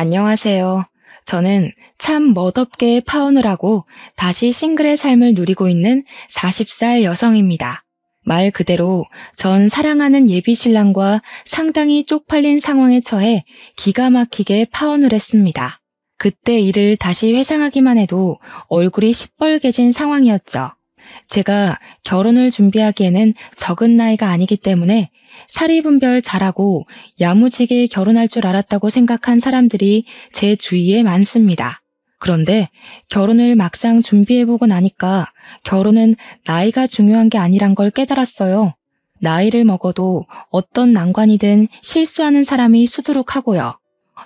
안녕하세요. 저는 참 멋없게 파혼을 하고 다시 싱글의 삶을 누리고 있는 40살 여성입니다. 말 그대로 전 사랑하는 예비 신랑과 상당히 쪽팔린 상황에 처해 기가 막히게 파혼을 했습니다. 그때 일을 다시 회상하기만 해도 얼굴이 시뻘개진 상황이었죠. 제가 결혼을 준비하기에는 적은 나이가 아니기 때문에 사리분별 잘하고 야무지게 결혼할 줄 알았다고 생각한 사람들이 제 주위에 많습니다. 그런데 결혼을 막상 준비해보고 나니까 결혼은 나이가 중요한 게 아니란 걸 깨달았어요. 나이를 먹어도 어떤 난관이든 실수하는 사람이 수두룩하고요.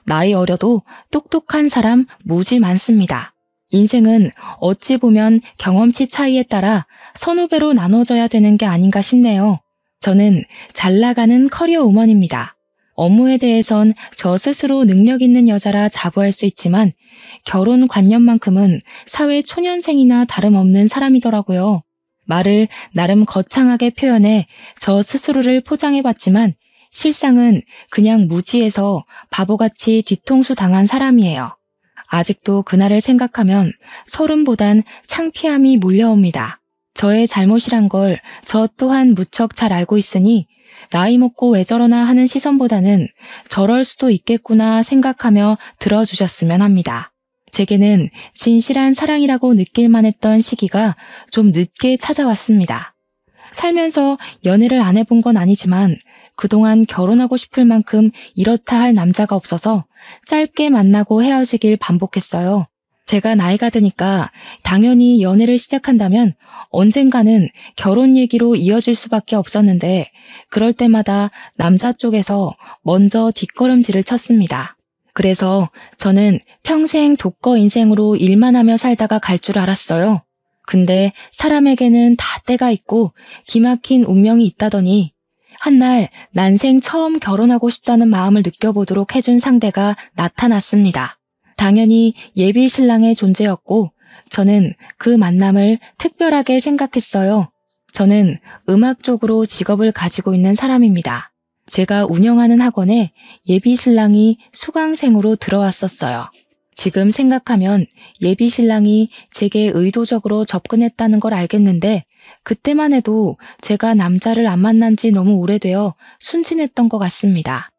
나이 어려도 똑똑한 사람 무지 많습니다. 인생은 어찌 보면 경험치 차이에 따라 선후배로 나눠져야 되는 게 아닌가 싶네요. 저는 잘 나가는 커리어 우먼입니다. 업무에 대해선 저 스스로 능력 있는 여자라 자부할 수 있지만 결혼 관념만큼은 사회 초년생이나 다름없는 사람이더라고요. 말을 나름 거창하게 표현해 저 스스로를 포장해봤지만 실상은 그냥 무지해서 바보같이 뒤통수 당한 사람이에요. 아직도 그날을 생각하면 소름보단 창피함이 몰려옵니다. 저의 잘못이란 걸 저 또한 무척 잘 알고 있으니 나이 먹고 왜 저러나 하는 시선보다는 저럴 수도 있겠구나 생각하며 들어주셨으면 합니다. 제게는 진실한 사랑이라고 느낄만 했던 시기가 좀 늦게 찾아왔습니다. 살면서 연애를 안 해본 건 아니지만 그동안 결혼하고 싶을 만큼 이렇다 할 남자가 없어서 짧게 만나고 헤어지길 반복했어요. 제가 나이가 드니까 당연히 연애를 시작한다면 언젠가는 결혼 얘기로 이어질 수밖에 없었는데 그럴 때마다 남자 쪽에서 먼저 뒷걸음질을 쳤습니다. 그래서 저는 평생 독거 인생으로 일만 하며 살다가 갈 줄 알았어요. 근데 사람에게는 다 때가 있고 기막힌 운명이 있다더니 한날 난생 처음 결혼하고 싶다는 마음을 느껴보도록 해준 상대가 나타났습니다. 당연히 예비 신랑의 존재였고 저는 그 만남을 특별하게 생각했어요. 저는 음악 쪽으로 직업을 가지고 있는 사람입니다. 제가 운영하는 학원에 예비 신랑이 수강생으로 들어왔었어요. 지금 생각하면 예비 신랑이 제게 의도적으로 접근했다는 걸 알겠는데 그때만 해도 제가 남자를 안 만난 지 너무 오래되어 순진했던 것 같습니다.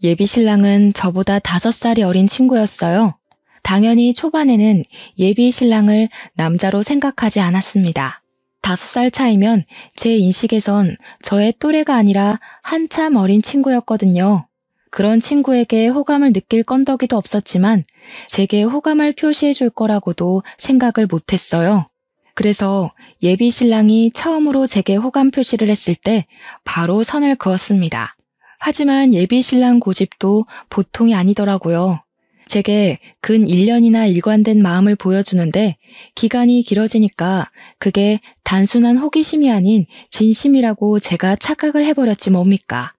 예비 신랑은 저보다 5살이 어린 친구였어요. 당연히 초반에는 예비 신랑을 남자로 생각하지 않았습니다. 5살 차이면 제 인식에선 저의 또래가 아니라 한참 어린 친구였거든요. 그런 친구에게 호감을 느낄 건더기도 없었지만 제게 호감을 표시해 줄 거라고도 생각을 못했어요. 그래서 예비 신랑이 처음으로 제게 호감 표시를 했을 때 바로 선을 그었습니다. 하지만 예비 신랑 고집도 보통이 아니더라고요. 제게 근 1년이나 일관된 마음을 보여주는데 기간이 길어지니까 그게 단순한 호기심이 아닌 진심이라고 제가 착각을 해버렸지 뭡니까.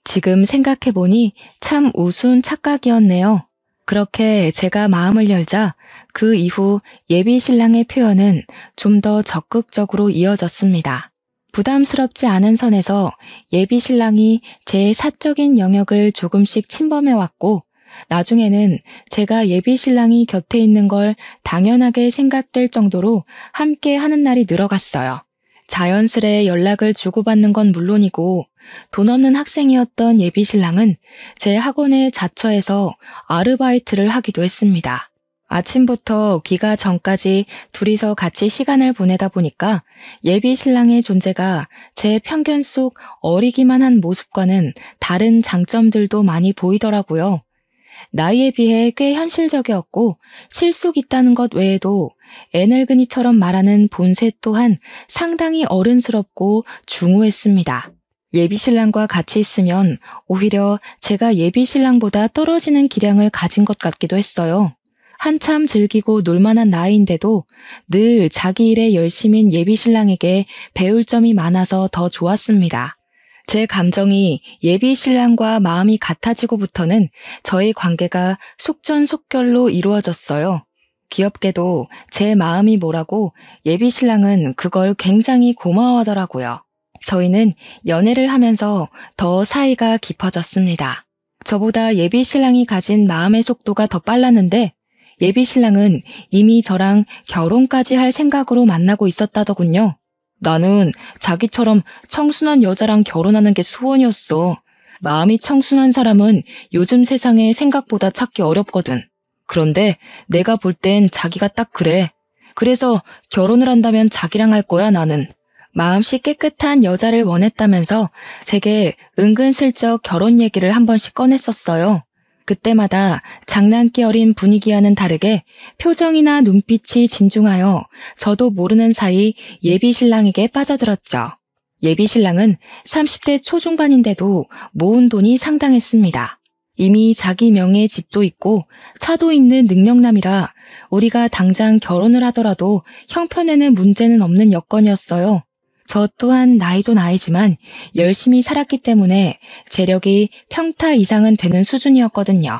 지금 생각해보니 참 우스운 착각이었네요. 그렇게 제가 마음을 열자 그 이후 예비 신랑의 표현은 좀 더 적극적으로 이어졌습니다. 부담스럽지 않은 선에서 예비 신랑이 제 사적인 영역을 조금씩 침범해왔고 나중에는 제가 예비 신랑이 곁에 있는 걸 당연하게 생각될 정도로 함께 하는 날이 늘어갔어요. 자연스레 연락을 주고받는 건 물론이고 돈 없는 학생이었던 예비 신랑은 제 학원에 자처해서 아르바이트를 하기도 했습니다. 아침부터 귀가 전까지 둘이서 같이 시간을 보내다 보니까 예비 신랑의 존재가 제 편견 속 어리기만 한 모습과는 다른 장점들도 많이 보이더라고요. 나이에 비해 꽤 현실적이었고 실속 있다는 것 외에도 애늙은이처럼 말하는 본색 또한 상당히 어른스럽고 중후했습니다. 예비 신랑과 같이 있으면 오히려 제가 예비 신랑보다 떨어지는 기량을 가진 것 같기도 했어요. 한참 즐기고 놀만한 나이인데도 늘 자기 일에 열심인 예비 신랑에게 배울 점이 많아서 더 좋았습니다. 제 감정이 예비 신랑과 마음이 같아지고부터는 저희 관계가 속전속결로 이루어졌어요. 귀엽게도 제 마음이 뭐라고 예비 신랑은 그걸 굉장히 고마워하더라고요. 저희는 연애를 하면서 더 사이가 깊어졌습니다. 저보다 예비 신랑이 가진 마음의 속도가 더 빨랐는데 예비 신랑은 이미 저랑 결혼까지 할 생각으로 만나고 있었다더군요. 나는 자기처럼 청순한 여자랑 결혼하는 게 소원이었어. 마음이 청순한 사람은 요즘 세상에 생각보다 찾기 어렵거든. 그런데 내가 볼 땐 자기가 딱 그래. 그래서 결혼을 한다면 자기랑 할 거야, 나는. 마음씨 깨끗한 여자를 원했다면서 제게 은근슬쩍 결혼 얘기를 한 번씩 꺼냈었어요. 그때마다 장난기 어린 분위기와는 다르게 표정이나 눈빛이 진중하여 저도 모르는 사이 예비 신랑에게 빠져들었죠. 예비 신랑은 30대 초중반인데도 모은 돈이 상당했습니다. 이미 자기 명의의 집도 있고 차도 있는 능력남이라 우리가 당장 결혼을 하더라도 형편에는 문제는 없는 여건이었어요. 저 또한 나이도 나이지만 열심히 살았기 때문에 재력이 평타 이상은 되는 수준이었거든요.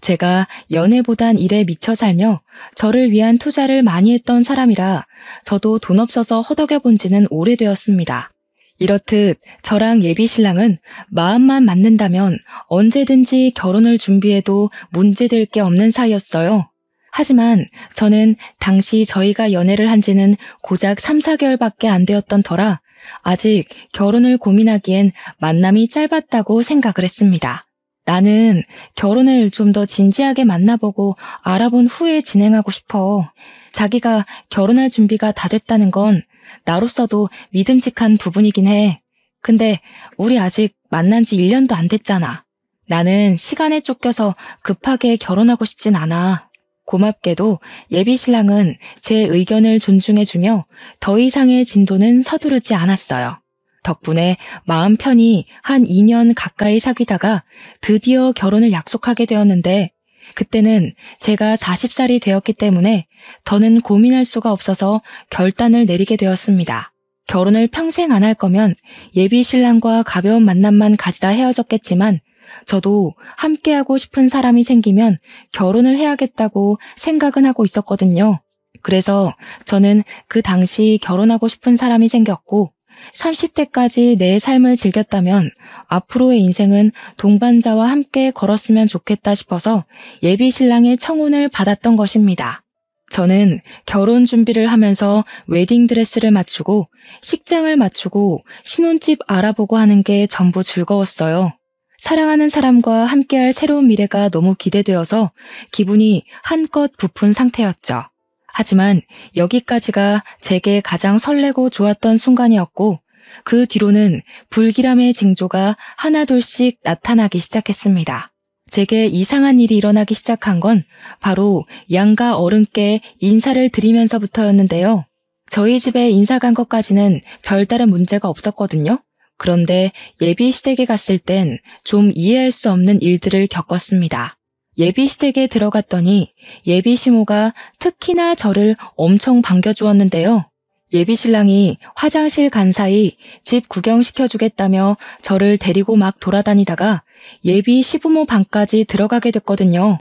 제가 연애보단 일에 미쳐 살며 저를 위한 투자를 많이 했던 사람이라 저도 돈 없어서 허덕여 본 지는 오래되었습니다. 이렇듯 저랑 예비 신랑은 마음만 맞는다면 언제든지 결혼을 준비해도 문제될 게 없는 사이였어요. 하지만 저는 당시 저희가 연애를 한 지는 고작 3, 4개월밖에 안 되었던 터라 아직 결혼을 고민하기엔 만남이 짧았다고 생각을 했습니다. 나는 결혼을 좀 더 진지하게 만나보고 알아본 후에 진행하고 싶어. 자기가 결혼할 준비가 다 됐다는 건 나로서도 믿음직한 부분이긴 해. 근데 우리 아직 만난 지 1년도 안 됐잖아. 나는 시간에 쫓겨서 급하게 결혼하고 싶진 않아. 고맙게도 예비 신랑은 제 의견을 존중해주며 더 이상의 진도는 서두르지 않았어요. 덕분에 마음 편히 한 2년 가까이 사귀다가 드디어 결혼을 약속하게 되었는데 그때는 제가 40살이 되었기 때문에 더는 고민할 수가 없어서 결단을 내리게 되었습니다. 결혼을 평생 안 할 거면 예비 신랑과 가벼운 만남만 가지다 헤어졌겠지만 저도 함께하고 싶은 사람이 생기면 결혼을 해야겠다고 생각은 하고 있었거든요. 그래서 저는 그 당시 결혼하고 싶은 사람이 생겼고 30대까지 내 삶을 즐겼다면 앞으로의 인생은 동반자와 함께 걸었으면 좋겠다 싶어서 예비 신랑의 청혼을 받았던 것입니다. 저는 결혼 준비를 하면서 웨딩드레스를 맞추고 식장을 맞추고 신혼집 알아보고 하는 게 전부 즐거웠어요. 사랑하는 사람과 함께할 새로운 미래가 너무 기대되어서 기분이 한껏 부푼 상태였죠. 하지만 여기까지가 제게 가장 설레고 좋았던 순간이었고 그 뒤로는 불길함의 징조가 하나둘씩 나타나기 시작했습니다. 제게 이상한 일이 일어나기 시작한 건 바로 양가 어른께 인사를 드리면서부터였는데요. 저희 집에 인사 간 것까지는 별다른 문제가 없었거든요. 그런데 예비 시댁에 갔을 땐 좀 이해할 수 없는 일들을 겪었습니다. 예비 시댁에 들어갔더니 예비 시모가 특히나 저를 엄청 반겨주었는데요. 예비 신랑이 화장실 간 사이 집 구경시켜주겠다며 저를 데리고 막 돌아다니다가 예비 시부모 방까지 들어가게 됐거든요.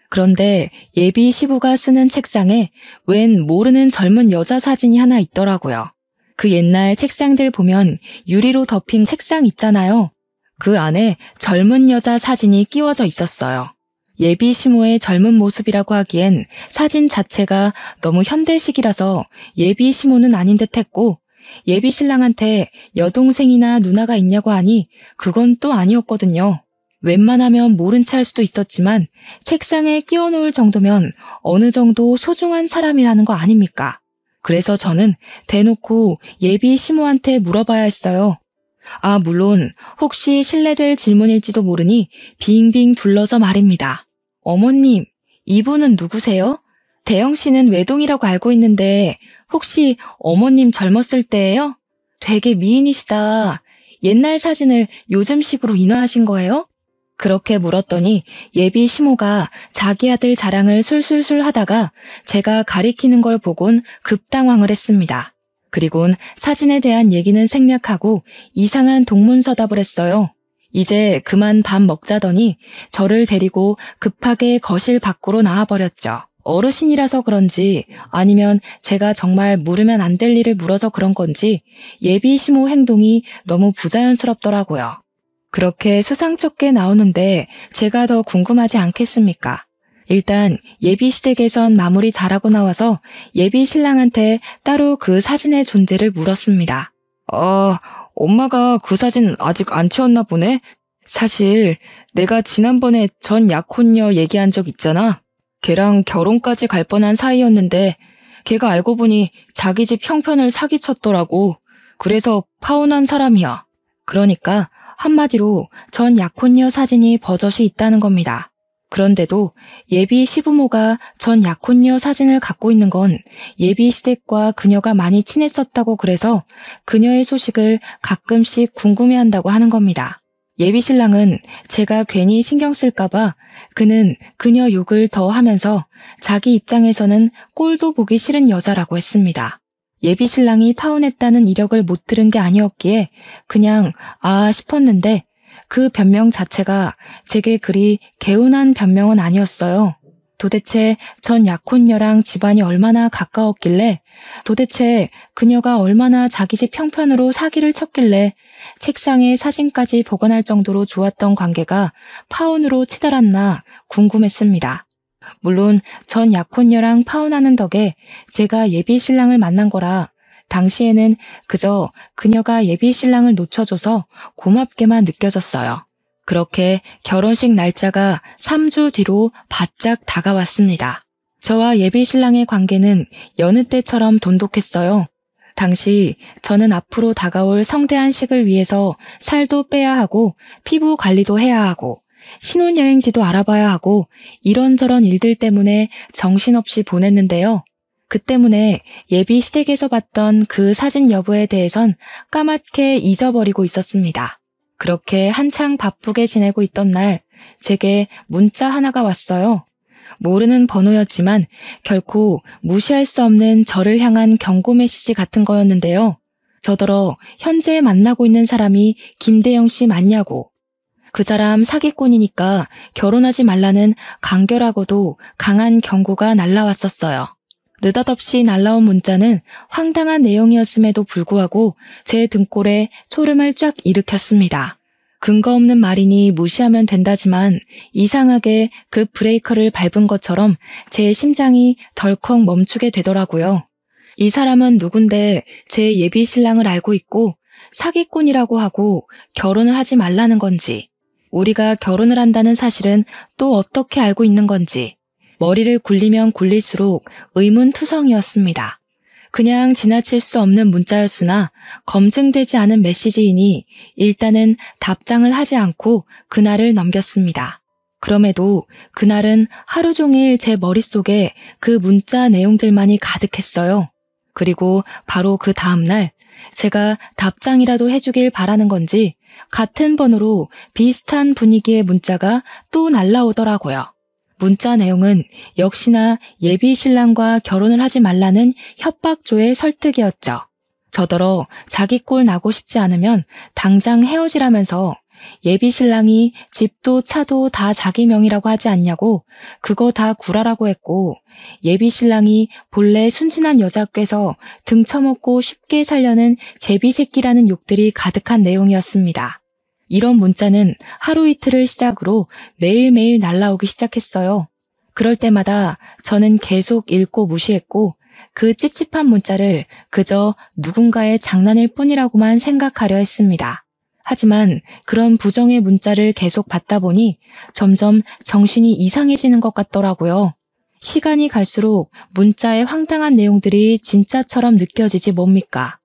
그런데 예비 시부가 쓰는 책상에 웬 모르는 젊은 여자 사진이 하나 있더라고요. 그 옛날 책상들 보면 유리로 덮인 책상 있잖아요. 그 안에 젊은 여자 사진이 끼워져 있었어요. 예비 시모의 젊은 모습이라고 하기엔 사진 자체가 너무 현대식이라서 예비 시모는 아닌 듯 했고 예비 신랑한테 여동생이나 누나가 있냐고 하니 그건 또 아니었거든요. 웬만하면 모른 채 할 수도 있었지만 책상에 끼워놓을 정도면 어느 정도 소중한 사람이라는 거 아닙니까? 그래서 저는 대놓고 예비 시모한테 물어봐야 했어요. 물론 혹시 실례될 질문일지도 모르니 빙빙 둘러서 말입니다. 어머님, 이분은 누구세요? 대영 씨는 외동이라고 알고 있는데 혹시 어머님 젊었을 때예요? 되게 미인이시다. 옛날 사진을 요즘식으로 인화하신 거예요? 그렇게 물었더니 예비 시모가 자기 아들 자랑을 술술술 하다가 제가 가리키는 걸 보곤 급당황을 했습니다. 그리곤 사진에 대한 얘기는 생략하고 이상한 동문서답을 했어요. 이제 그만 밥 먹자더니 저를 데리고 급하게 거실 밖으로 나와버렸죠. 어르신이라서 그런지 아니면 제가 정말 물으면 안 될 일을 물어서 그런 건지 예비 시모 행동이 너무 부자연스럽더라고요. 그렇게 수상쩍게 나오는데 제가 더 궁금하지 않겠습니까? 일단 예비 시댁에선 마무리 잘하고 나와서 예비 신랑한테 따로 그 사진의 존재를 물었습니다. 엄마가 그 사진 아직 안 치웠나 보네? 사실 내가 지난번에 전 약혼녀 얘기한 적 있잖아. 걔랑 결혼까지 갈 뻔한 사이였는데 걔가 알고 보니 자기 집 형편을 사기쳤더라고. 그래서 파혼한 사람이야. 그러니까 한마디로 전 약혼녀 사진이 버젓이 있다는 겁니다. 그런데도 예비 시부모가 전 약혼녀 사진을 갖고 있는 건 예비 시댁과 그녀가 많이 친했었다고 그래서 그녀의 소식을 가끔씩 궁금해한다고 하는 겁니다. 예비 신랑은 제가 괜히 신경 쓸까봐 그는 그녀 욕을 더 하면서 자기 입장에서는 꼴도 보기 싫은 여자라고 했습니다. 예비 신랑이 파혼했다는 이력을 못 들은 게 아니었기에 그냥 싶었는데 그 변명 자체가 제게 그리 개운한 변명은 아니었어요. 도대체 전 약혼녀랑 집안이 얼마나 가까웠길래, 도대체 그녀가 얼마나 자기 집 형편으로 사기를 쳤길래 책상에 사진까지 보관할 정도로 좋았던 관계가 파혼으로 치달았나 궁금했습니다. 물론 전 약혼녀랑 파혼하는 덕에 제가 예비 신랑을 만난 거라 당시에는 그저 그녀가 예비 신랑을 놓쳐줘서 고맙게만 느껴졌어요. 그렇게 결혼식 날짜가 3주 뒤로 바짝 다가왔습니다. 저와 예비 신랑의 관계는 여느 때처럼 돈독했어요. 당시 저는 앞으로 다가올 성대한식을 위해서 살도 빼야 하고 피부 관리도 해야 하고 신혼여행지도 알아봐야 하고 이런저런 일들 때문에 정신없이 보냈는데요. 그 때문에 예비 시댁에서 봤던 그 사진 여부에 대해선 까맣게 잊어버리고 있었습니다. 그렇게 한창 바쁘게 지내고 있던 날 제게 문자 하나가 왔어요. 모르는 번호였지만 결코 무시할 수 없는 저를 향한 경고 메시지 같은 거였는데요. 저더러 현재 만나고 있는 사람이 김대영 씨 맞냐고. 그 사람 사기꾼이니까 결혼하지 말라는 간결하고도 강한 경고가 날라왔었어요. 느닷없이 날라온 문자는 황당한 내용이었음에도 불구하고 제 등골에 소름을 쫙 일으켰습니다. 근거 없는 말이니 무시하면 된다지만 이상하게 그 브레이커를 밟은 것처럼 제 심장이 덜컥 멈추게 되더라고요. 이 사람은 누군데 제 예비 신랑을 알고 있고 사기꾼이라고 하고 결혼을 하지 말라는 건지, 우리가 결혼을 한다는 사실은 또 어떻게 알고 있는 건지 머리를 굴리면 굴릴수록 의문투성이었습니다. 그냥 지나칠 수 없는 문자였으나 검증되지 않은 메시지이니 일단은 답장을 하지 않고 그날을 넘겼습니다. 그럼에도 그날은 하루 종일 제 머릿속에 그 문자 내용들만이 가득했어요. 그리고 바로 그 다음날 제가 답장이라도 해주길 바라는 건지 같은 번호로 비슷한 분위기의 문자가 또 날라오더라고요. 문자 내용은 역시나 예비 신랑과 결혼을 하지 말라는 협박조의 설득이었죠. 저더러 자기 꼴 나고 싶지 않으면 당장 헤어지라면서 예비 신랑이 집도 차도 다 자기 명의라고 하지 않냐고 그거 다 구라라고 했고, 예비 신랑이 본래 순진한 여자 께서 등쳐먹고 쉽게 살려는 제비새끼라는 욕들이 가득한 내용이었습니다. 이런 문자는 하루 이틀을 시작으로 매일매일 날라오기 시작했어요. 그럴 때마다 저는 계속 읽고 무시했고 그 찝찝한 문자를 그저 누군가의 장난일 뿐이라고만 생각하려 했습니다. 하지만 그런 부정의 문자를 계속 받다 보니 점점 정신이 이상해지는 것 같더라고요. 시간이 갈수록 문자의 황당한 내용들이 진짜처럼 느껴지지 뭡니까?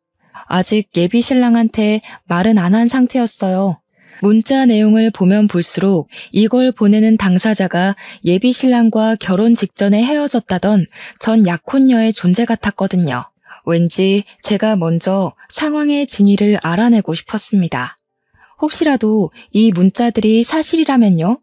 아직 예비 신랑한테 말은 안 한 상태였어요. 문자 내용을 보면 볼수록 이걸 보내는 당사자가 예비 신랑과 결혼 직전에 헤어졌다던 전 약혼녀의 존재 같았거든요. 왠지 제가 먼저 상황의 진위를 알아내고 싶었습니다. 혹시라도 이 문자들이 사실이라면요?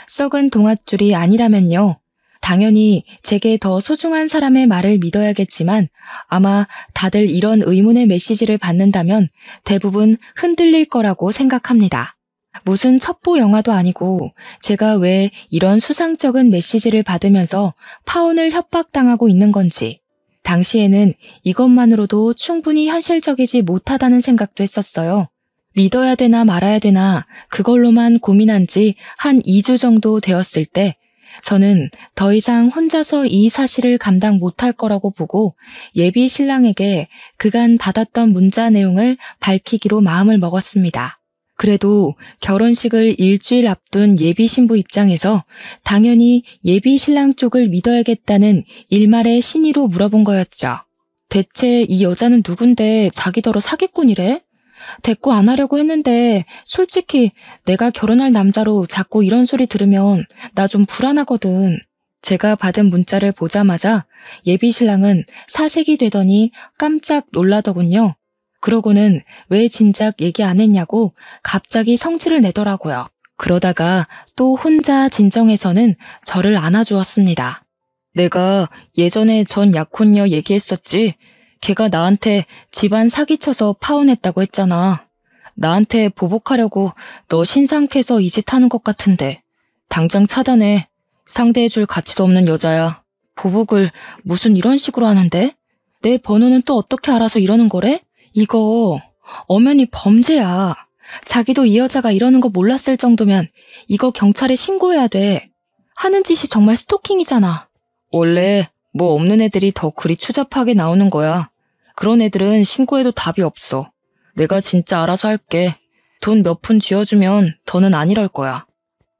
썩은 동아줄이 아니라면요? 당연히 제게 더 소중한 사람의 말을 믿어야겠지만 아마 다들 이런 의문의 메시지를 받는다면 대부분 흔들릴 거라고 생각합니다. 무슨 첩보 영화도 아니고 제가 왜 이런 수상쩍은 메시지를 받으면서 파혼을 협박당하고 있는 건지, 당시에는 이것만으로도 충분히 현실적이지 못하다는 생각도 했었어요. 믿어야 되나 말아야 되나 그걸로만 고민한 지 한 2주 정도 되었을 때 저는 더 이상 혼자서 이 사실을 감당 못할 거라고 보고 예비 신랑에게 그간 받았던 문자 내용을 밝히기로 마음을 먹었습니다. 그래도 결혼식을 일주일 앞둔 예비 신부 입장에서 당연히 예비 신랑 쪽을 믿어야겠다는 일말의 신의로 물어본 거였죠. 대체 이 여자는 누군데 자기더러 사기꾼이래? 대꾸 안 하려고 했는데 솔직히 내가 결혼할 남자로 자꾸 이런 소리 들으면 나 좀 불안하거든. 제가 받은 문자를 보자마자 예비 신랑은 사색이 되더니 깜짝 놀라더군요. 그러고는 왜 진작 얘기 안 했냐고 갑자기 성질을 내더라고요. 그러다가 또 혼자 진정해서는 저를 안아주었습니다. 내가 예전에 전 약혼녀 얘기했었지. 걔가 나한테 집안 사기쳐서 파혼했다고 했잖아. 나한테 보복하려고 너 신상캐서 이 짓 하는 것 같은데 당장 차단해. 상대해줄 가치도 없는 여자야. 보복을 무슨 이런 식으로 하는데? 내 번호는 또 어떻게 알아서 이러는 거래? 이거 엄연히 범죄야. 자기도 이 여자가 이러는 거 몰랐을 정도면 이거 경찰에 신고해야 돼. 하는 짓이 정말 스토킹이잖아. 원래 뭐 없는 애들이 더 그리 추잡하게 나오는 거야. 그런 애들은 신고해도 답이 없어. 내가 진짜 알아서 할게. 돈 몇 푼 쥐어주면 더는 안 이럴 거야.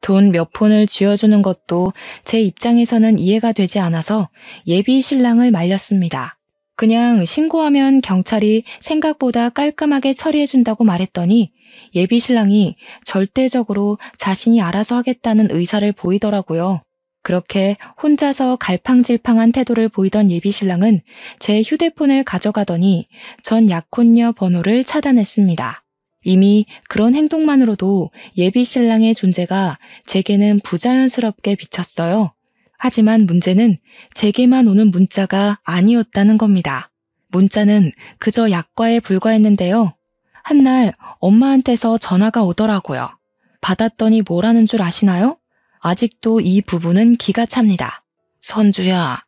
돈 몇 푼을 쥐어주는 것도 제 입장에서는 이해가 되지 않아서 예비 신랑을 말렸습니다. 그냥 신고하면 경찰이 생각보다 깔끔하게 처리해준다고 말했더니 예비 신랑이 절대적으로 자신이 알아서 하겠다는 의사를 보이더라고요. 그렇게 혼자서 갈팡질팡한 태도를 보이던 예비 신랑은 제 휴대폰을 가져가더니 전 약혼녀 번호를 차단했습니다. 이미 그런 행동만으로도 예비 신랑의 존재가 제게는 부자연스럽게 비쳤어요. 하지만 문제는 제게만 오는 문자가 아니었다는 겁니다. 문자는 그저 약과에 불과했는데요. 한날 엄마한테서 전화가 오더라고요. 받았더니 뭐라는 줄 아시나요? 아직도 이 부분은 기가 찹니다. 선주야,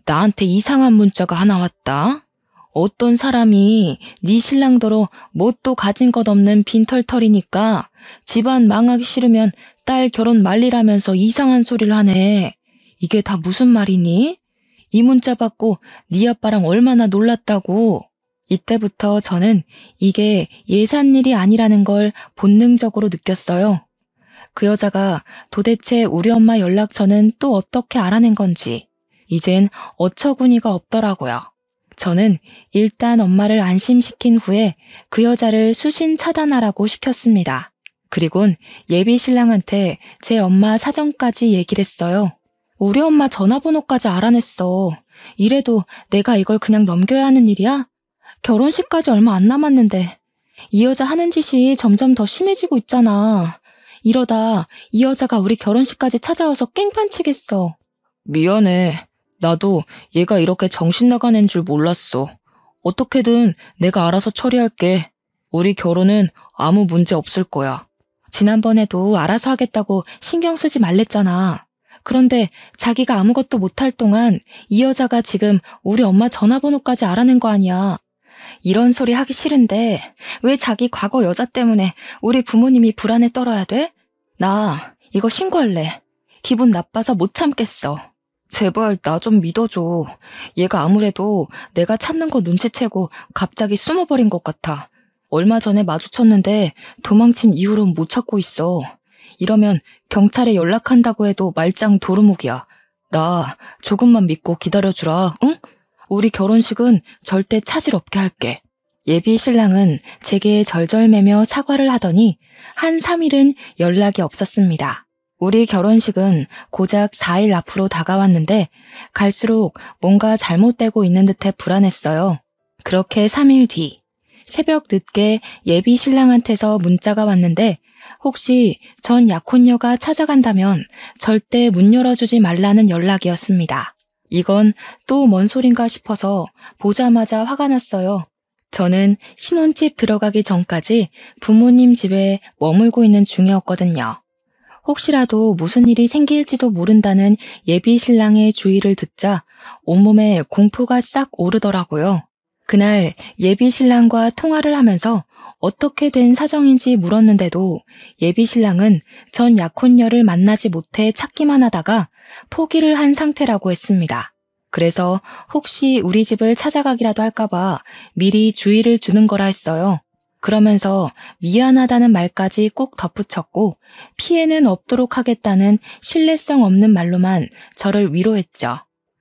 나한테 이상한 문자가 하나 왔다. 어떤 사람이 네 신랑더러 뭣도 가진 것 없는 빈털털이니까 집안 망하기 싫으면 딸 결혼 말리라면서 이상한 소리를 하네. 이게 다 무슨 말이니? 이 문자 받고 네 아빠랑 얼마나 놀랐다고. 이때부터 저는 이게 예산일이 아니라는 걸 본능적으로 느꼈어요. 그 여자가 도대체 우리 엄마 연락처는 또 어떻게 알아낸 건지 이젠 어처구니가 없더라고요. 저는 일단 엄마를 안심시킨 후에 그 여자를 수신 차단하라고 시켰습니다. 그리곤 예비 신랑한테 제 엄마 사정까지 얘기를 했어요. 우리 엄마 전화번호까지 알아냈어. 이래도 내가 이걸 그냥 넘겨야 하는 일이야? 결혼식까지 얼마 안 남았는데 이 여자 하는 짓이 점점 더 심해지고 있잖아. 이러다 이 여자가 우리 결혼식까지 찾아와서 깽판 치겠어. 미안해. 나도 얘가 이렇게 정신 나간 애인 줄 몰랐어. 어떻게든 내가 알아서 처리할게. 우리 결혼은 아무 문제 없을 거야. 지난번에도 알아서 하겠다고 신경 쓰지 말랬잖아. 그런데 자기가 아무것도 못할 동안 이 여자가 지금 우리 엄마 전화번호까지 알아낸 거 아니야. 이런 소리 하기 싫은데 왜 자기 과거 여자 때문에 우리 부모님이 불안에 떨어야 돼? 나 이거 신고할래. 기분 나빠서 못 참겠어. 제발 나 좀 믿어줘. 얘가 아무래도 내가 찾는 거 눈치채고 갑자기 숨어버린 것 같아. 얼마 전에 마주쳤는데 도망친 이후로는 못 찾고 있어. 이러면 경찰에 연락한다고 해도 말짱 도루묵이야. 나 조금만 믿고 기다려주라, 응? 우리 결혼식은 절대 차질 없게 할게. 예비 신랑은 제게 절절매며 사과를 하더니 한 3일은 연락이 없었습니다. 우리 결혼식은 고작 4일 앞으로 다가왔는데 갈수록 뭔가 잘못되고 있는 듯해 불안했어요. 그렇게 3일 뒤 새벽 늦게 예비 신랑한테서 문자가 왔는데 혹시 전 약혼녀가 찾아간다면 절대 문 열어주지 말라는 연락이었습니다. 이건 또 뭔 소린가 싶어서 보자마자 화가 났어요. 저는 신혼집 들어가기 전까지 부모님 집에 머물고 있는 중이었거든요. 혹시라도 무슨 일이 생길지도 모른다는 예비 신랑의 주의를 듣자 온몸에 공포가 싹 오르더라고요. 그날 예비 신랑과 통화를 하면서 어떻게 된 사정인지 물었는데도 예비 신랑은 전 약혼녀를 만나지 못해 찾기만 하다가 포기를 한 상태라고 했습니다. 그래서 혹시 우리 집을 찾아가기라도 할까봐 미리 주의를 주는 거라 했어요. 그러면서 미안하다는 말까지 꼭 덧붙였고 피해는 없도록 하겠다는 신뢰성 없는 말로만 저를 위로했죠.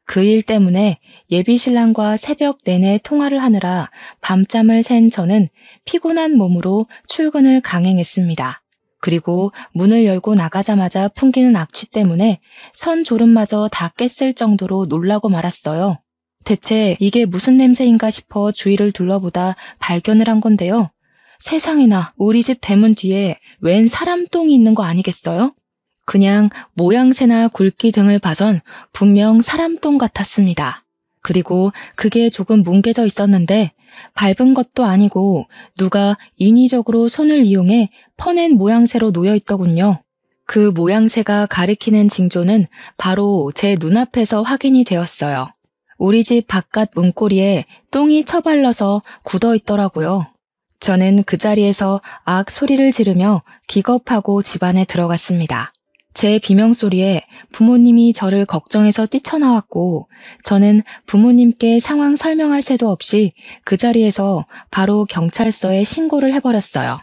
그 일 때문에 예비 신랑과 새벽 내내 통화를 하느라 밤잠을 샌 저는 피곤한 몸으로 출근을 강행했습니다. 그리고 문을 열고 나가자마자 풍기는 악취 때문에 선조름마저 다 깼을 정도로 놀라고 말았어요. 대체 이게 무슨 냄새인가 싶어 주위를 둘러보다 발견을 한 건데요. 세상에나 우리 집 대문 뒤에 웬 사람 똥이 있는 거 아니겠어요? 그냥 모양새나 굵기 등을 봐선 분명 사람 똥 같았습니다. 그리고 그게 조금 뭉개져 있었는데 밟은 것도 아니고 누가 인위적으로 손을 이용해 퍼낸 모양새로 놓여 있더군요. 그 모양새가 가리키는 징조는 바로 제 눈앞에서 확인이 되었어요. 우리 집 바깥 문고리에 똥이 처발려서 굳어 있더라고요. 저는 그 자리에서 악 소리를 지르며 기겁하고 집 안에 들어갔습니다. 제 비명소리에 부모님이 저를 걱정해서 뛰쳐나왔고 저는 부모님께 상황 설명할 새도 없이 그 자리에서 바로 경찰서에 신고를 해버렸어요.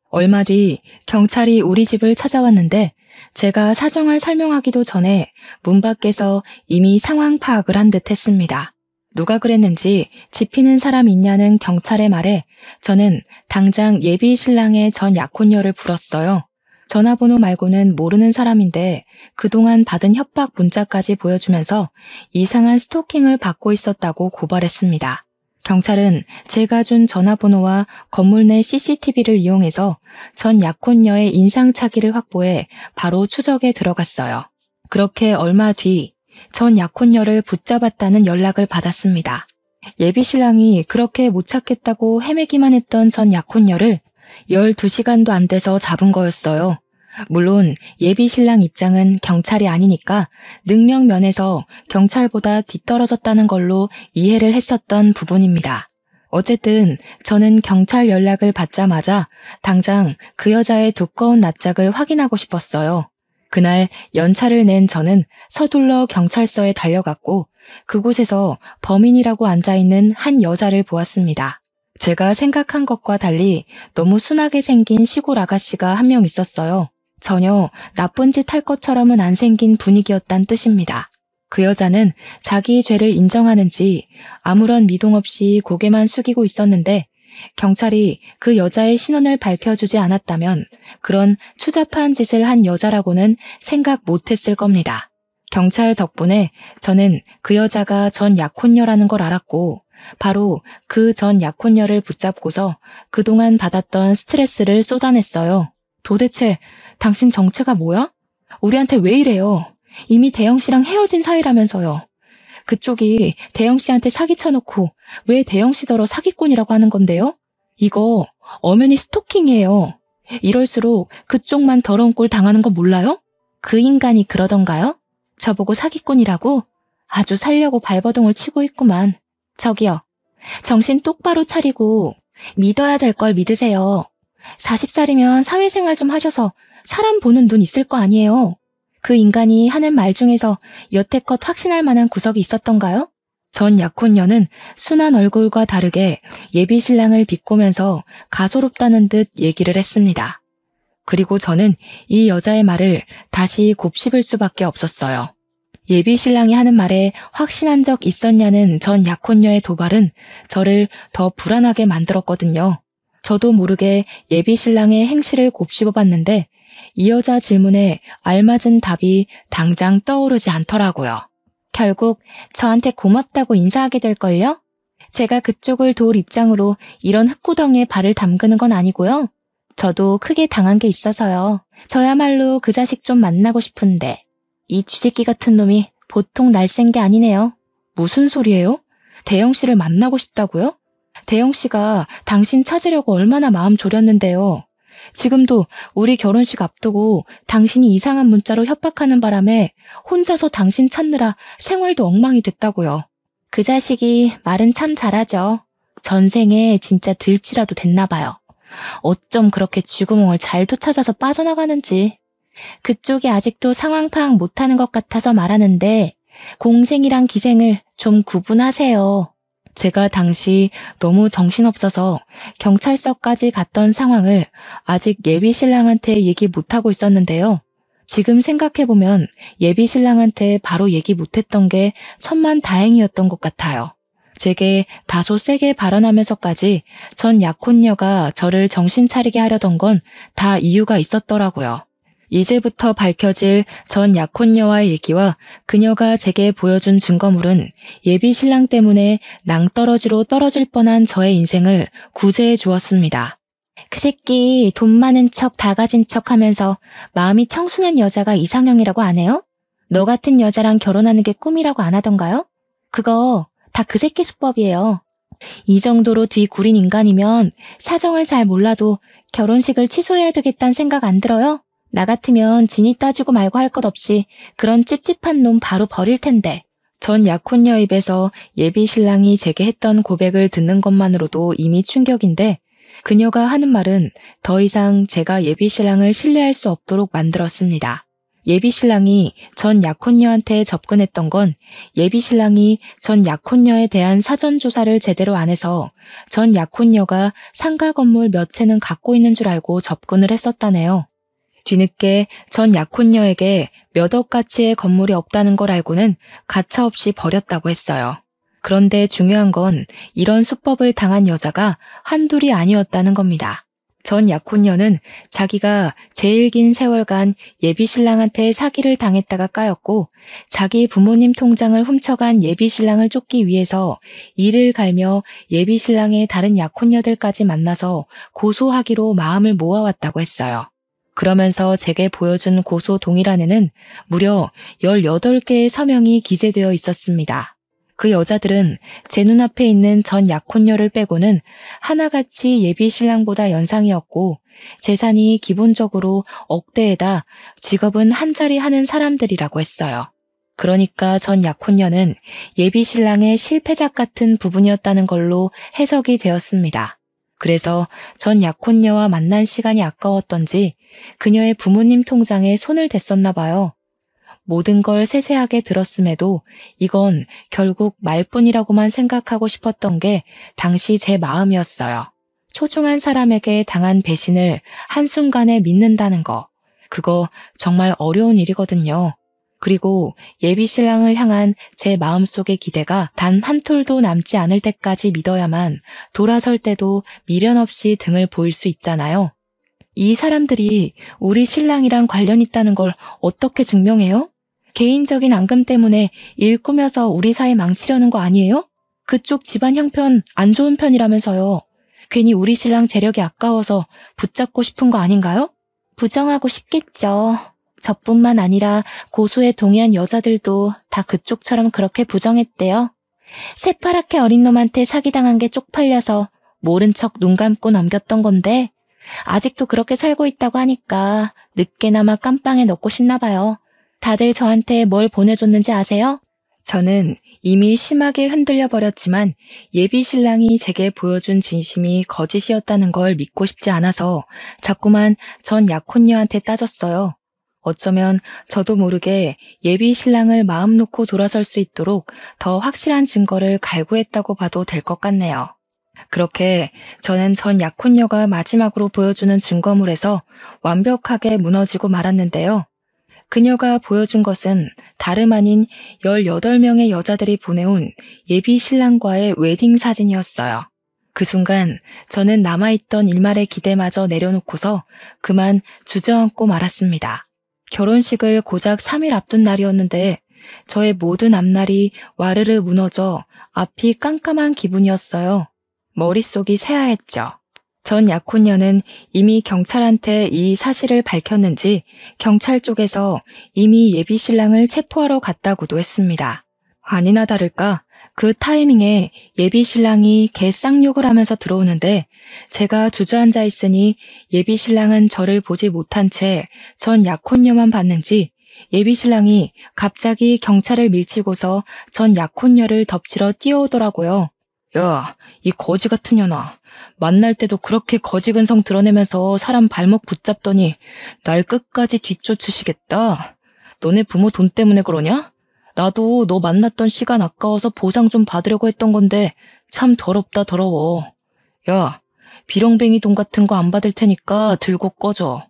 얼마 뒤 경찰이 우리 집을 찾아왔는데 제가 사정을 설명하기도 전에 문 밖에서 이미 상황 파악을 한 듯 했습니다. 누가 그랬는지 지피는 사람 있냐는 경찰의 말에 저는 당장 예비 신랑의 전 약혼녀를 불렀어요. 전화번호 말고는 모르는 사람인데 그동안 받은 협박 문자까지 보여주면서 이상한 스토킹을 받고 있었다고 고발했습니다. 경찰은 제가 준 전화번호와 건물 내 CCTV를 이용해서 전 약혼녀의 인상착의를 확보해 바로 추적에 들어갔어요. 그렇게 얼마 뒤 전 약혼녀를 붙잡았다는 연락을 받았습니다. 예비 신랑이 그렇게 못 찾겠다고 헤매기만 했던 전 약혼녀를 12시간도 안 돼서 잡은 거였어요. 물론 예비 신랑 입장은 경찰이 아니니까 능력 면에서 경찰보다 뒤떨어졌다는 걸로 이해를 했었던 부분입니다. 어쨌든 저는 경찰 연락을 받자마자 당장 그 여자의 두꺼운 낯짝을 확인하고 싶었어요. 그날 연차를 낸 저는 서둘러 경찰서에 달려갔고 그곳에서 범인이라고 앉아있는 한 여자를 보았습니다. 제가 생각한 것과 달리 너무 순하게 생긴 시골 아가씨가 한 명 있었어요. 전혀 나쁜 짓 할 것처럼은 안 생긴 분위기였단 뜻입니다. 그 여자는 자기의 죄를 인정하는지 아무런 미동 없이 고개만 숙이고 있었는데 경찰이 그 여자의 신원을 밝혀주지 않았다면 그런 추잡한 짓을 한 여자라고는 생각 못했을 겁니다. 경찰 덕분에 저는 그 여자가 전 약혼녀라는 걸 알았고 바로 그 전 약혼녀를 붙잡고서 그동안 받았던 스트레스를 쏟아냈어요. 도대체 당신 정체가 뭐야? 우리한테 왜 이래요? 이미 대영 씨랑 헤어진 사이라면서요. 그쪽이 대영 씨한테 사기 쳐놓고 왜 대영 씨더러 사기꾼이라고 하는 건데요? 이거 엄연히 스토킹이에요. 이럴수록 그쪽만 더러운 꼴 당하는 거 몰라요? 그 인간이 그러던가요? 저보고 사기꾼이라고? 아주 살려고 발버둥을 치고 있구만. 저기요. 정신 똑바로 차리고 믿어야 될 걸 믿으세요. 40살이면 사회생활 좀 하셔서 사람 보는 눈 있을 거 아니에요. 그 인간이 하는 말 중에서 여태껏 확신할 만한 구석이 있었던가요? 전 약혼녀는 순한 얼굴과 다르게 예비 신랑을 비꼬면서 가소롭다는 듯 얘기를 했습니다. 그리고 저는 이 여자의 말을 다시 곱씹을 수밖에 없었어요. 예비 신랑이 하는 말에 확신한 적 있었냐는 전 약혼녀의 도발은 저를 더 불안하게 만들었거든요. 저도 모르게 예비 신랑의 행실을 곱씹어봤는데 이 여자 질문에 알맞은 답이 당장 떠오르지 않더라고요. 결국 저한테 고맙다고 인사하게 될걸요? 제가 그쪽을 도울 입장으로 이런 흙구덩이에 발을 담그는 건 아니고요. 저도 크게 당한 게 있어서요. 저야말로 그 자식 좀 만나고 싶은데 이 쥐새끼 같은 놈이 보통 날쌘 게 아니네요. 무슨 소리예요? 대영 씨를 만나고 싶다고요? 대영 씨가 당신 찾으려고 얼마나 마음 졸였는데요. 지금도 우리 결혼식 앞두고 당신이 이상한 문자로 협박하는 바람에 혼자서 당신 찾느라 생활도 엉망이 됐다고요. 그 자식이 말은 참 잘하죠. 전생에 진짜 들쥐라도 됐나 봐요. 어쩜 그렇게 쥐구멍을 잘 쫓아져서 빠져나가는지. 그쪽이 아직도 상황 파악 못하는 것 같아서 말하는데 공생이랑 기생을 좀 구분하세요. 제가 당시 너무 정신없어서 경찰서까지 갔던 상황을 아직 예비 신랑한테 얘기 못하고 있었는데요. 지금 생각해보면 예비 신랑한테 바로 얘기 못했던 게 천만다행이었던 것 같아요. 제게 다소 세게 발언하면서까지 전 약혼녀가 저를 정신 차리게 하려던 건 다 이유가 있었더라고요. 이제부터 밝혀질 전 약혼녀와의 얘기와 그녀가 제게 보여준 증거물은 예비 신랑 때문에 낭떠러지로 떨어질 뻔한 저의 인생을 구제해 주었습니다. 그 새끼 돈 많은 척 다 가진 척 하면서 마음이 청순한 여자가 이상형이라고 안 해요? 너 같은 여자랑 결혼하는 게 꿈이라고 안 하던가요? 그거 다 그 새끼 수법이에요. 이 정도로 뒤구린 인간이면 사정을 잘 몰라도 결혼식을 취소해야 되겠다는 생각 안 들어요? 나 같으면 진이 따지고 말고 할 것 없이 그런 찝찝한 놈 바로 버릴 텐데. 전 약혼녀 입에서 예비 신랑이 제게 했던 고백을 듣는 것만으로도 이미 충격인데 그녀가 하는 말은 더 이상 제가 예비 신랑을 신뢰할 수 없도록 만들었습니다. 예비 신랑이 전 약혼녀한테 접근했던 건 예비 신랑이 전 약혼녀에 대한 사전 조사를 제대로 안 해서 전 약혼녀가 상가 건물 몇 채는 갖고 있는 줄 알고 접근을 했었다네요. 뒤늦게 전 약혼녀에게 몇 억 가치의 건물이 없다는 걸 알고는 가차없이 버렸다고 했어요. 그런데 중요한 건 이런 수법을 당한 여자가 한둘이 아니었다는 겁니다. 전 약혼녀는 자기가 제일 긴 세월간 예비 신랑한테 사기를 당했다가 까였고 자기 부모님 통장을 훔쳐간 예비 신랑을 쫓기 위해서 이를 갈며 예비 신랑의 다른 약혼녀들까지 만나서 고소하기로 마음을 모아왔다고 했어요. 그러면서 제게 보여준 고소 동의란에는 무려 18개의 서명이 기재되어 있었습니다. 그 여자들은 제 눈앞에 있는 전 약혼녀를 빼고는 하나같이 예비 신랑보다 연상이었고 재산이 기본적으로 억대에다 직업은 한 자리 하는 사람들이라고 했어요. 그러니까 전 약혼녀는 예비 신랑의 실패작 같은 부분이었다는 걸로 해석이 되었습니다. 그래서 전 약혼녀와 만난 시간이 아까웠던지 그녀의 부모님 통장에 손을 댔었나 봐요. 모든 걸 세세하게 들었음에도 이건 결국 말뿐이라고만 생각하고 싶었던 게 당시 제 마음이었어요. 소중한 사람에게 당한 배신을 한순간에 믿는다는 거, 그거 정말 어려운 일이거든요. 그리고 예비 신랑을 향한 제 마음속의 기대가 단 한 톨도 남지 않을 때까지 믿어야만 돌아설 때도 미련 없이 등을 보일 수 있잖아요. 이 사람들이 우리 신랑이랑 관련 있다는 걸 어떻게 증명해요? 개인적인 앙금 때문에 일 꾸며서 우리 사이 망치려는 거 아니에요? 그쪽 집안 형편 안 좋은 편이라면서요. 괜히 우리 신랑 재력이 아까워서 붙잡고 싶은 거 아닌가요? 부정하고 싶겠죠. 저뿐만 아니라 고소에 동의한 여자들도 다 그쪽처럼 그렇게 부정했대요. 새파랗게 어린 놈한테 사기당한 게 쪽팔려서 모른 척 눈 감고 넘겼던 건데 아직도 그렇게 살고 있다고 하니까 늦게나마 깜빵에 넣고 싶나 봐요. 다들 저한테 뭘 보내줬는지 아세요? 저는 이미 심하게 흔들려 버렸지만 예비 신랑이 제게 보여준 진심이 거짓이었다는 걸 믿고 싶지 않아서 자꾸만 전 약혼녀한테 따졌어요. 어쩌면 저도 모르게 예비 신랑을 마음 놓고 돌아설 수 있도록 더 확실한 증거를 갈구했다고 봐도 될 것 같네요. 그렇게 저는 전 약혼녀가 마지막으로 보여주는 증거물에서 완벽하게 무너지고 말았는데요. 그녀가 보여준 것은 다름 아닌 18명의 여자들이 보내온 예비 신랑과의 웨딩 사진이었어요. 그 순간 저는 남아있던 일말의 기대마저 내려놓고서 그만 주저앉고 말았습니다. 결혼식을 고작 3일 앞둔 날이었는데 저의 모든 앞날이 와르르 무너져 앞이 깜깜한 기분이었어요. 머릿속이 새하했죠. 전 약혼녀는 이미 경찰한테 이 사실을 밝혔는지 경찰 쪽에서 이미 예비 신랑을 체포하러 갔다고도 했습니다. 아니나 다를까 그 타이밍에 예비 신랑이 개쌍욕을 하면서 들어오는데 제가 주저앉아 있으니 예비 신랑은 저를 보지 못한 채 전 약혼녀만 봤는지 예비 신랑이 갑자기 경찰을 밀치고서 전 약혼녀를 덮치러 뛰어오더라고요. 야, 이 거지 같은 년아. 만날 때도 그렇게 거지 근성 드러내면서 사람 발목 붙잡더니 날 끝까지 뒤쫓으시겠다. 너네 부모 돈 때문에 그러냐? 나도 너 만났던 시간 아까워서 보상 좀 받으려고 했던 건데 참 더럽다 더러워. 야, 비렁뱅이 돈 같은 거 안 받을 테니까 들고 꺼져.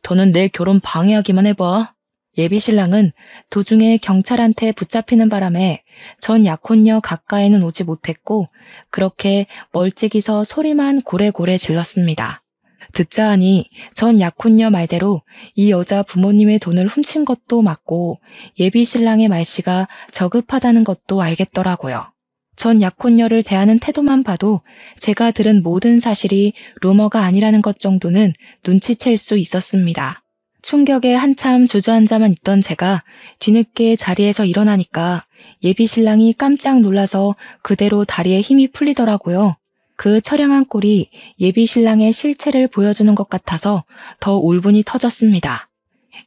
더는 내 결혼 방해하기만 해봐. 예비 신랑은 도중에 경찰한테 붙잡히는 바람에 전 약혼녀 가까이는 오지 못했고 그렇게 멀찍이서 소리만 고래고래 질렀습니다. 듣자 하니 전 약혼녀 말대로 이 여자 부모님의 돈을 훔친 것도 맞고 예비 신랑의 말씨가 저급하다는 것도 알겠더라고요. 전 약혼녀를 대하는 태도만 봐도 제가 들은 모든 사실이 루머가 아니라는 것 정도는 눈치챌 수 있었습니다. 충격에 한참 주저앉아만 있던 제가 뒤늦게 자리에서 일어나니까 예비 신랑이 깜짝 놀라서 그대로 다리에 힘이 풀리더라고요. 그 처량한 꼴이 예비 신랑의 실체를 보여주는 것 같아서 더 울분이 터졌습니다.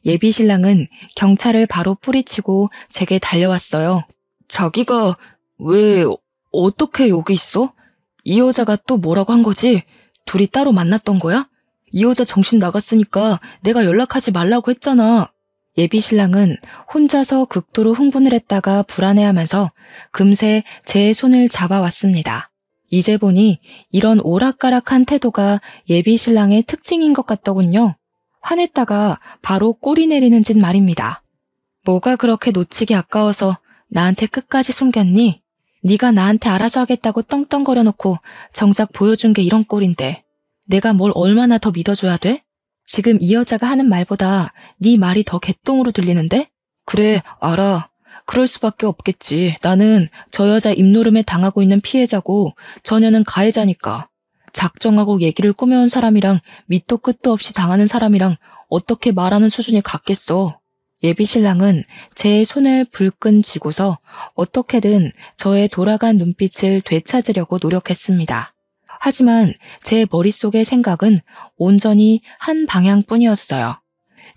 예비 신랑은 경찰을 바로 뿌리치고 제게 달려왔어요. 자기가 왜 어떻게 여기 있어? 이 여자가 또 뭐라고 한 거지? 둘이 따로 만났던 거야? 이 여자 정신 나갔으니까 내가 연락하지 말라고 했잖아. 예비 신랑은 혼자서 극도로 흥분을 했다가 불안해하면서 금세 제 손을 잡아왔습니다. 이제 보니 이런 오락가락한 태도가 예비 신랑의 특징인 것 같더군요. 화냈다가 바로 꼬리 내리는 짓 말입니다. 뭐가 그렇게 놓치기 아까워서 나한테 끝까지 숨겼니? 네가 나한테 알아서 하겠다고 떵떵거려 놓고 정작 보여준 게 이런 꼴인데 내가 뭘 얼마나 더 믿어줘야 돼? 지금 이 여자가 하는 말보다 네 말이 더 개똥으로 들리는데? 그래, 알아. 그럴 수밖에 없겠지. 나는 저 여자 입노름에 당하고 있는 피해자고 저녀는 가해자니까. 작정하고 얘기를 꾸며온 사람이랑 밑도 끝도 없이 당하는 사람이랑 어떻게 말하는 수준이 같겠어. 예비 신랑은 제 손을 불끈 쥐고서 어떻게든 저의 돌아간 눈빛을 되찾으려고 노력했습니다. 하지만 제 머릿속의 생각은 온전히 한 방향뿐이었어요.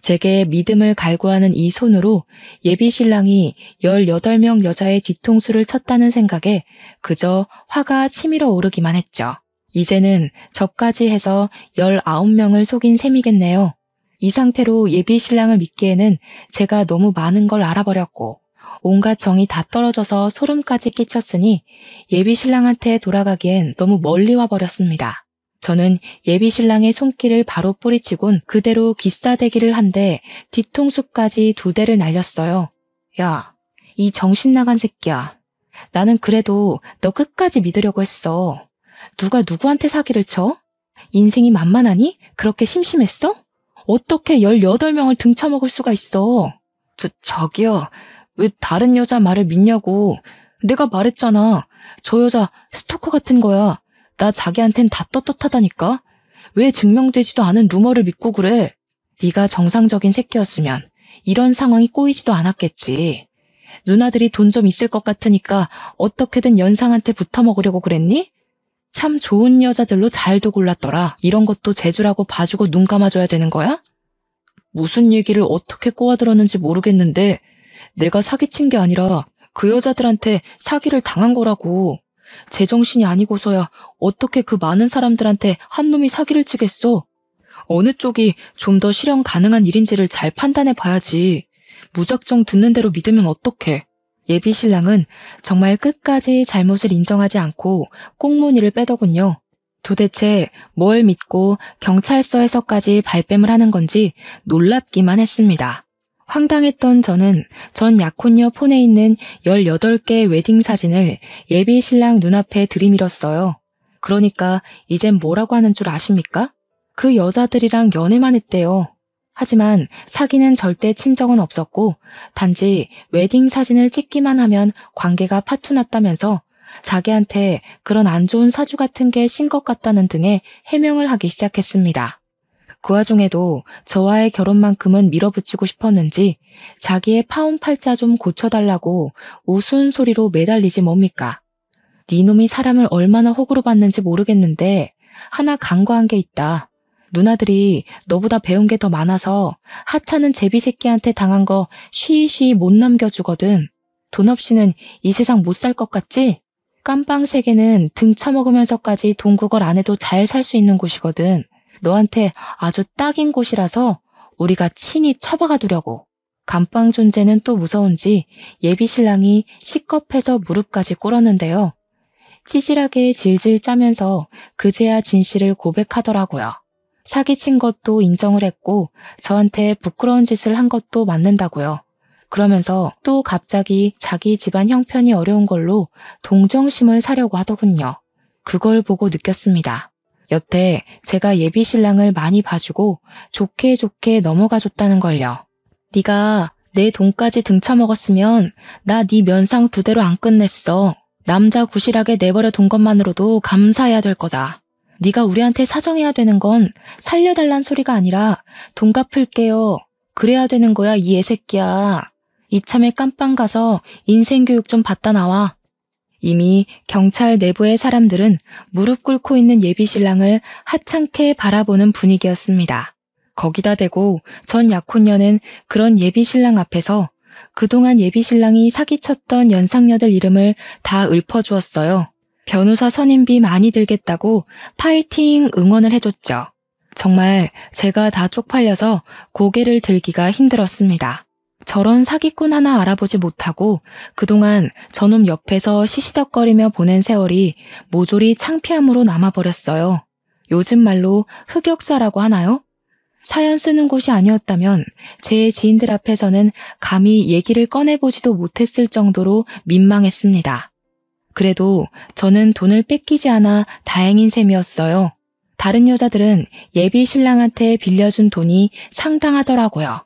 제게 믿음을 갈구하는 이 손으로 예비 신랑이 18명 여자의 뒤통수를 쳤다는 생각에 그저 화가 치밀어 오르기만 했죠. 이제는 저까지 해서 19명을 속인 셈이겠네요. 이 상태로 예비 신랑을 믿기에는 제가 너무 많은 걸 알아버렸고 온갖 정이 다 떨어져서 소름까지 끼쳤으니 예비 신랑한테 돌아가기엔 너무 멀리 와버렸습니다. 저는 예비 신랑의 손길을 바로 뿌리치곤 그대로 기싸대기를 한데 뒤통수까지 2대를 날렸어요. 야, 이 정신 나간 새끼야. 나는 그래도 너 끝까지 믿으려고 했어. 누가 누구한테 사기를 쳐? 인생이 만만하니? 그렇게 심심했어? 어떻게 18명을 등쳐먹을 수가 있어? 저기요. 왜 다른 여자 말을 믿냐고. 내가 말했잖아. 저 여자 스토커 같은 거야. 나 자기한텐 다 떳떳하다니까. 왜 증명되지도 않은 루머를 믿고 그래. 네가 정상적인 새끼였으면 이런 상황이 꼬이지도 않았겠지. 누나들이 돈 좀 있을 것 같으니까 어떻게든 연상한테 붙어먹으려고 그랬니? 참 좋은 여자들로 잘도 골랐더라. 이런 것도 재주라고 봐주고 눈 감아줘야 되는 거야? 무슨 얘기를 어떻게 꼬아들었는지 모르겠는데 내가 사기친 게 아니라 그 여자들한테 사기를 당한 거라고. 제정신이 아니고서야 어떻게 그 많은 사람들한테 한 놈이 사기를 치겠어. 어느 쪽이 좀 더 실현 가능한 일인지를 잘 판단해 봐야지. 무작정 듣는 대로 믿으면 어떡해. 예비 신랑은 정말 끝까지 잘못을 인정하지 않고 꽁무니를 빼더군요. 도대체 뭘 믿고 경찰서에서까지 발뺌을 하는 건지 놀랍기만 했습니다. 황당했던 저는 전 약혼녀 폰에 있는 18개의 웨딩 사진을 예비 신랑 눈앞에 들이밀었어요. 그러니까 이젠 뭐라고 하는 줄 아십니까? 그 여자들이랑 연애만 했대요. 하지만 사귀는 절대 친정은 없었고 단지 웨딩 사진을 찍기만 하면 관계가 파투났다면서 자기한테 그런 안 좋은 사주 같은 게 신 것 같다는 등의 해명을 하기 시작했습니다. 그 와중에도 저와의 결혼만큼은 밀어붙이고 싶었는지 자기의 파혼 팔자 좀 고쳐달라고 우스운 소리로 매달리지 뭡니까? 네 놈이 사람을 얼마나 호구로 봤는지 모르겠는데 하나 간과한 게 있다. 누나들이 너보다 배운 게 더 많아서 하찮은 제비 새끼한테 당한 거 쉬쉬 못 넘겨주거든. 돈 없이는 이 세상 못 살 것 같지? 깜빵 세계는 등 처먹으면서까지 동구걸 안 해도 잘 살 수 있는 곳이거든. 너한테 아주 딱인 곳이라서 우리가 친히 처박아 두려고. 감방 존재는 또 무서운지 예비 신랑이 시겁해서 무릎까지 꿇었는데요. 찌질하게 질질 짜면서 그제야 진실을 고백하더라고요. 사기친 것도 인정을 했고 저한테 부끄러운 짓을 한 것도 맞는다고요. 그러면서 또 갑자기 자기 집안 형편이 어려운 걸로 동정심을 사려고 하더군요. 그걸 보고 느꼈습니다. 여태 제가 예비 신랑을 많이 봐주고 좋게 좋게 넘어가 줬다는 걸요. 네가 내 돈까지 등쳐먹었으면 나 네 면상 2대로 안 끝냈어. 남자 구실하게 내버려 둔 것만으로도 감사해야 될 거다. 네가 우리한테 사정해야 되는 건 살려달란 소리가 아니라 돈 갚을게요. 그래야 되는 거야 이 애새끼야. 이참에 깜빵 가서 인생교육 좀 받다 나와. 이미 경찰 내부의 사람들은 무릎 꿇고 있는 예비 신랑을 하찮게 바라보는 분위기였습니다. 거기다 대고 전 약혼녀는 그런 예비 신랑 앞에서 그동안 예비 신랑이 사기쳤던 연상녀들 이름을 다 읊어주었어요. 변호사 선임비 많이 들겠다고 파이팅 응원을 해줬죠. 정말 제가 다 쪽팔려서 고개를 들기가 힘들었습니다. 저런 사기꾼 하나 알아보지 못하고 그동안 저놈 옆에서 시시덕거리며 보낸 세월이 모조리 창피함으로 남아버렸어요. 요즘 말로 흑역사라고 하나요? 사연 쓰는 곳이 아니었다면 제 지인들 앞에서는 감히 얘기를 꺼내보지도 못했을 정도로 민망했습니다. 그래도 저는 돈을 뺏기지 않아 다행인 셈이었어요. 다른 여자들은 예비 신랑한테 빌려준 돈이 상당하더라고요.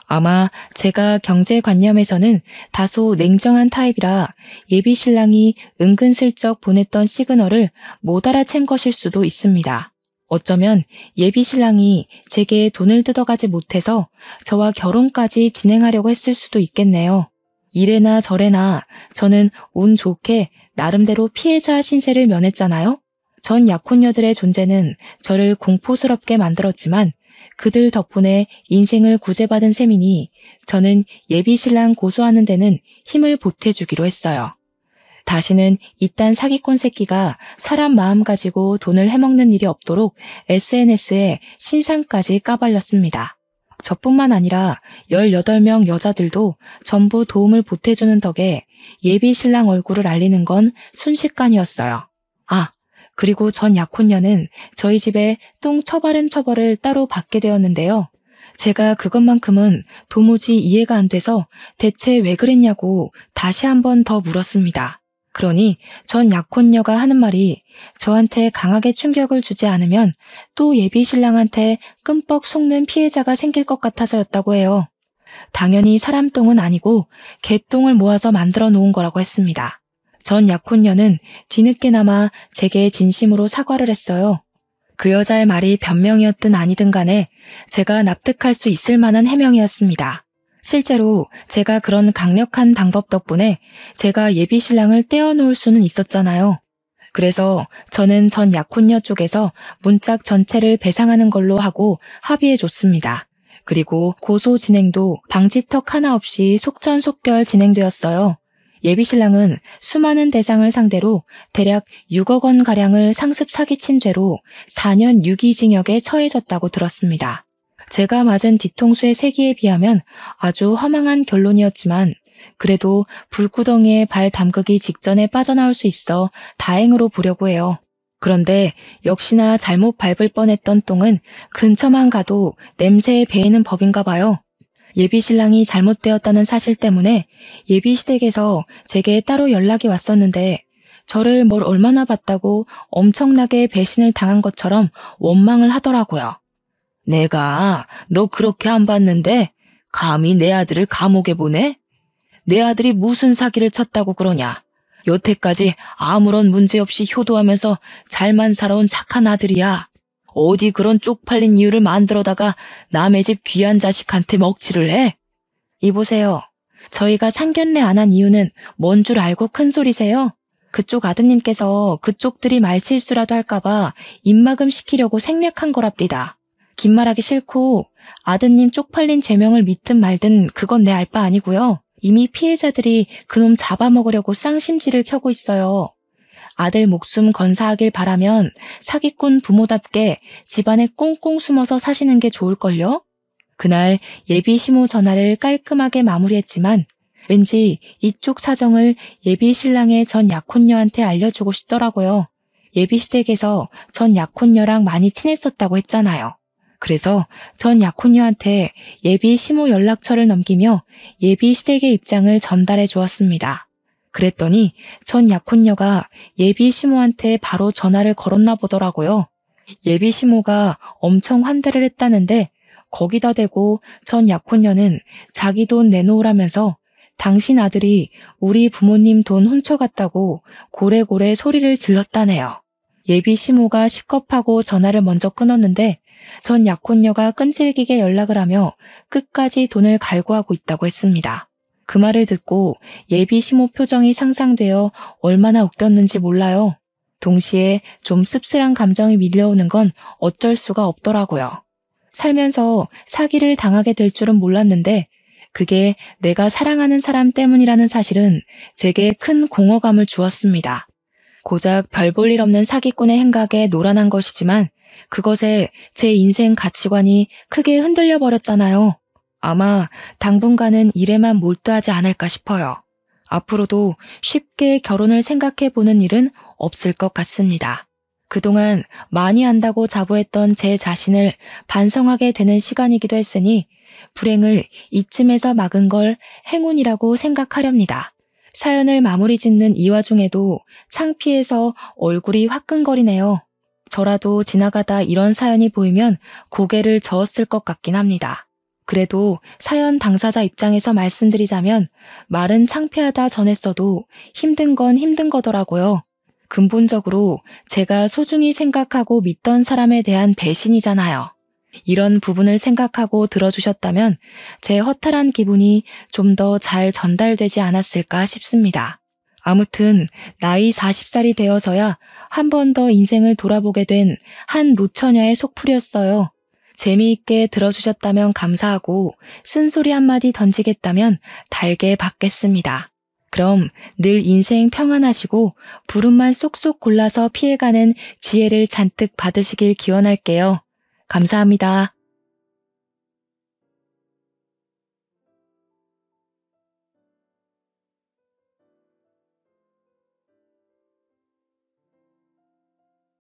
아마 제가 경제관념에서는 다소 냉정한 타입이라 예비 신랑이 은근슬쩍 보냈던 시그널을 못 알아챈 것일 수도 있습니다. 어쩌면 예비 신랑이 제게 돈을 뜯어가지 못해서 저와 결혼까지 진행하려고 했을 수도 있겠네요. 이래나 저래나 저는 운 좋게 나름대로 피해자 신세를 면했잖아요. 전 약혼녀들의 존재는 저를 공포스럽게 만들었지만 그들 덕분에 인생을 구제받은 셈이니 저는 예비 신랑 고소하는 데는 힘을 보태주기로 했어요. 다시는 이딴 사기꾼 새끼가 사람 마음 가지고 돈을 해먹는 일이 없도록 SNS에 신상까지 까발렸습니다. 저뿐만 아니라 18명 여자들도 전부 도움을 보태주는 덕에 예비 신랑 얼굴을 알리는 건 순식간이었어요. 아, 그리고 전 약혼녀는 저희 집에 똥 처바른 처벌을 따로 받게 되었는데요. 제가 그것만큼은 도무지 이해가 안 돼서 대체 왜 그랬냐고 다시 한 번 더 물었습니다. 그러니 전 약혼녀가 하는 말이 저한테 강하게 충격을 주지 않으면 또 예비 신랑한테 끔뻑 속는 피해자가 생길 것 같아서였다고 해요. 당연히 사람 똥은 아니고 개똥을 모아서 만들어 놓은 거라고 했습니다. 전 약혼녀는 뒤늦게나마 제게 진심으로 사과를 했어요. 그 여자의 말이 변명이었든 아니든 간에 제가 납득할 수 있을 만한 해명이었습니다. 실제로 제가 그런 강력한 방법 덕분에 제가 예비 신랑을 떼어놓을 수는 있었잖아요. 그래서 저는 전 약혼녀 쪽에서 문짝 전체를 배상하는 걸로 하고 합의해줬습니다. 그리고 고소 진행도 방지턱 하나 없이 속전속결 진행되었어요. 예비 신랑은 수많은 대상을 상대로 대략 6억 원가량을 상습 사기친 죄로 4년 유기징역에 처해졌다고 들었습니다. 제가 맞은 뒤통수의 세기에 비하면 아주 허망한 결론이었지만 그래도 불구덩이에 발 담그기 직전에 빠져나올 수 있어 다행으로 보려고 해요. 그런데 역시나 잘못 밟을 뻔했던 똥은 근처만 가도 냄새에 배이는 법인가 봐요. 예비 신랑이 잘못되었다는 사실 때문에 예비 시댁에서 제게 따로 연락이 왔었는데 저를 뭘 얼마나 봤다고 엄청나게 배신을 당한 것처럼 원망을 하더라고요. 내가 너 그렇게 안 봤는데 감히 내 아들을 감옥에 보내? 내 아들이 무슨 사기를 쳤다고 그러냐? 여태까지 아무런 문제 없이 효도하면서 잘만 살아온 착한 아들이야. 어디 그런 쪽팔린 이유를 만들어다가 남의 집 귀한 자식한테 먹칠을 해? 이보세요. 저희가 상견례 안 한 이유는 뭔 줄 알고 큰 소리세요? 그쪽 아드님께서 그쪽들이 말실수라도 할까봐 입막음 시키려고 생략한 거랍니다. 긴 말하기 싫고 아드님 쪽팔린 죄명을 믿든 말든 그건 내 알 바 아니고요. 이미 피해자들이 그놈 잡아먹으려고 쌍심지를 켜고 있어요. 아들 목숨 건사하길 바라면 사기꾼 부모답게 집안에 꽁꽁 숨어서 사시는 게 좋을걸요? 그날 예비 시모 전화를 깔끔하게 마무리했지만 왠지 이쪽 사정을 예비 신랑의 전 약혼녀한테 알려주고 싶더라고요. 예비 시댁에서 전 약혼녀랑 많이 친했었다고 했잖아요. 그래서 전 약혼녀한테 예비 시모 연락처를 넘기며 예비 시댁의 입장을 전달해 주었습니다. 그랬더니 전 약혼녀가 예비 시모한테 바로 전화를 걸었나 보더라고요. 예비 시모가 엄청 환대를 했다는데 거기다 대고 전 약혼녀는 자기 돈 내놓으라면서 당신 아들이 우리 부모님 돈 훔쳐갔다고 고래고래 소리를 질렀다네요. 예비 시모가 식겁하고 전화를 먼저 끊었는데 전 약혼녀가 끈질기게 연락을 하며 끝까지 돈을 갈구하고 있다고 했습니다. 그 말을 듣고 예비 시모 표정이 상상되어 얼마나 웃겼는지 몰라요. 동시에 좀 씁쓸한 감정이 밀려오는 건 어쩔 수가 없더라고요. 살면서 사기를 당하게 될 줄은 몰랐는데 그게 내가 사랑하는 사람 때문이라는 사실은 제게 큰 공허감을 주었습니다. 고작 별 볼 일 없는 사기꾼의 행각에 노란한 것이지만 그것에 제 인생 가치관이 크게 흔들려 버렸잖아요. 아마 당분간은 일에만 몰두하지 않을까 싶어요. 앞으로도 쉽게 결혼을 생각해 보는 일은 없을 것 같습니다. 그동안 많이 안다고 자부했던 제 자신을 반성하게 되는 시간이기도 했으니 불행을 이쯤에서 막은 걸 행운이라고 생각하렵니다. 사연을 마무리 짓는 이 와중에도 창피해서 얼굴이 화끈거리네요. 저라도 지나가다 이런 사연이 보이면 고개를 저었을 것 같긴 합니다. 그래도 사연 당사자 입장에서 말씀드리자면 말은 창피하다 전했어도 힘든 건 힘든 거더라고요. 근본적으로 제가 소중히 생각하고 믿던 사람에 대한 배신이잖아요. 이런 부분을 생각하고 들어주셨다면 제 허탈한 기분이 좀 더 잘 전달되지 않았을까 싶습니다. 아무튼 나이 40살이 되어서야 한 번 더 인생을 돌아보게 된 한 노처녀의 속풀이였어요. 재미있게 들어주셨다면 감사하고 쓴소리 한마디 던지겠다면 달게 받겠습니다. 그럼 늘 인생 평안하시고 부름만 쏙쏙 골라서 피해가는 지혜를 잔뜩 받으시길 기원할게요. 감사합니다.